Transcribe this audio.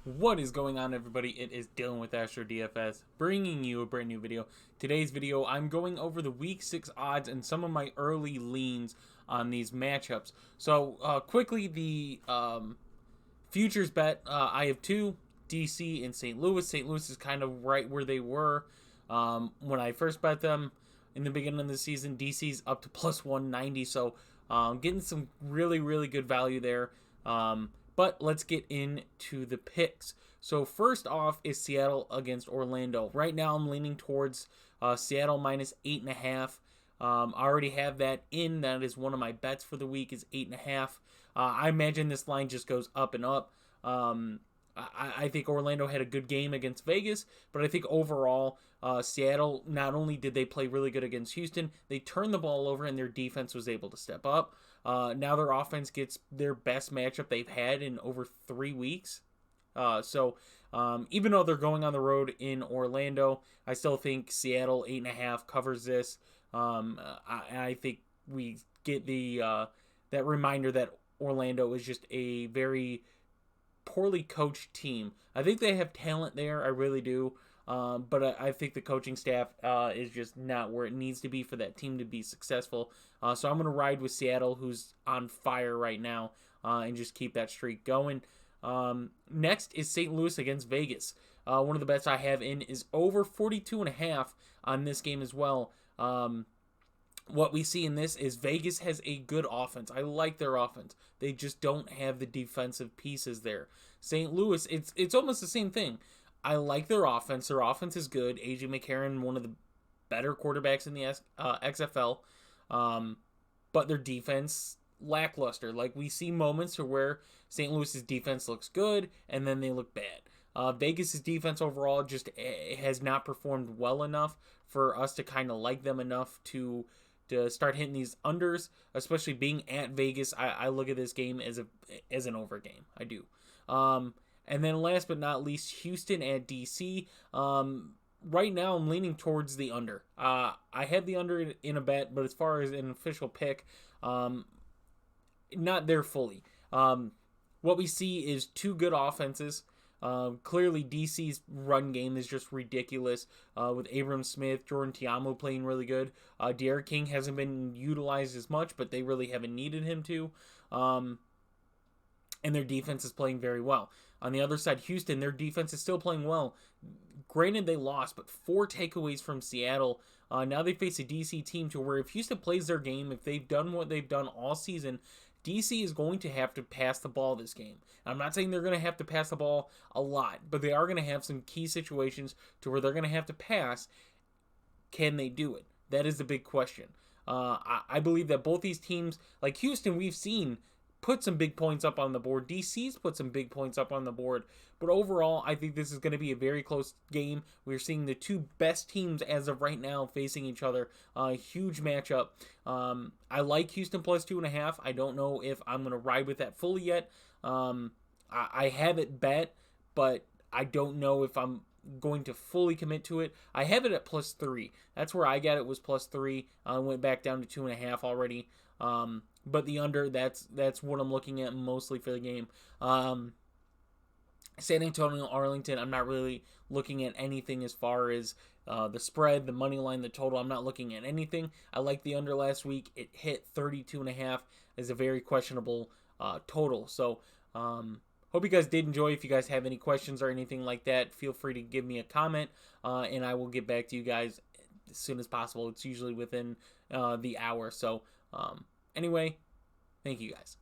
What is going on, everybody? It is Dylan with Astrodfs, bringing you a brand new video. Today's video, I'm going over the Week 6 odds and some of my early leans on these matchups. So, quickly, the futures bet, I have two, DC and St. Louis. St. Louis is kind of right where they were when I first bet them in the beginning of the season. DC's up to plus 190, so getting some really, really good value there. But let's get into the picks. So first off is Seattle against Orlando. Right now I'm leaning towards Seattle minus 8.5. I already have that in. That is one of my bets for the week is 8.5. I imagine this line just goes up and up. I think Orlando had a good game against Vegas, but I think overall, Seattle, not only did they play really good against Houston, they turned the ball over and their defense was able to step up. Now their offense gets their best matchup they've had in over 3 weeks. So even though they're going on the road in Orlando, I still think Seattle 8.5 covers this. I think we get the that reminder that Orlando is just a very poorly coached team. I think they have talent there, I really do. But I think the coaching staff is just not where it needs to be for that team to be successful. So I'm going to ride with Seattle, who's on fire right now, and just keep that streak going. Next is St. Louis against Vegas. One of the bets I have in is over 42.5 on this game as well. What we see in this is Vegas has a good offense. I like their offense. They just don't have the defensive pieces there. St. Louis, it's almost the same thing. I like their offense. Their offense is good. A.J. McCarron, one of the better quarterbacks in the XFL. But their defense, lackluster. Like, we see moments where St. Louis's defense looks good, and then they look bad. Vegas's defense overall just has not performed well enough for us to kind of like them enough to start hitting these unders, especially being at Vegas. I look at this game as an over game. I do. And then last but not least, Houston at DC. Right now, I'm leaning towards the under. I had the under in a bet, but as far as an official pick, not there fully. What we see is two good offenses. Clearly, DC's run game is just ridiculous with Abram Smith, Jordan Tiamo playing really good. Derek King hasn't been utilized as much, but they really haven't needed him to. And their defense is playing very well. On the other side, Houston, their defense is still playing well. Granted, they lost, but 4 takeaways from Seattle. Now they face a DC team to where if Houston plays their game, if they've done what they've done all season, DC is going to have to pass the ball this game. I'm not saying they're going to have to pass the ball a lot, but they are going to have some key situations to where they're going to have to pass. Can they do it? That is the big question. I believe that both these teams, like Houston, we've seen put some big points up on the board. DC's put some big points up on the board. But overall, I think this is going to be a very close game. We're seeing the two best teams as of right now facing each other. Huge matchup. I like Houston plus 2.5. I don't know if I'm going to ride with that fully yet. I have it bet, but I don't know if I'm going to fully commit to it. I have it at plus 3. That's where I got it, was plus 3. I went back down to 2.5 already. But the under, that's what I'm looking at mostly for the game. San Antonio, Arlington, I'm not really looking at anything as far as the spread, the money line, the total. I'm not looking at anything. I liked the under last week. It hit 32.5 as a very questionable total. So hope you guys did enjoy. If you guys have any questions or anything like that, feel free to give me a comment, and I will get back to you guys as soon as possible. It's usually within the hour. So anyway, thank you guys.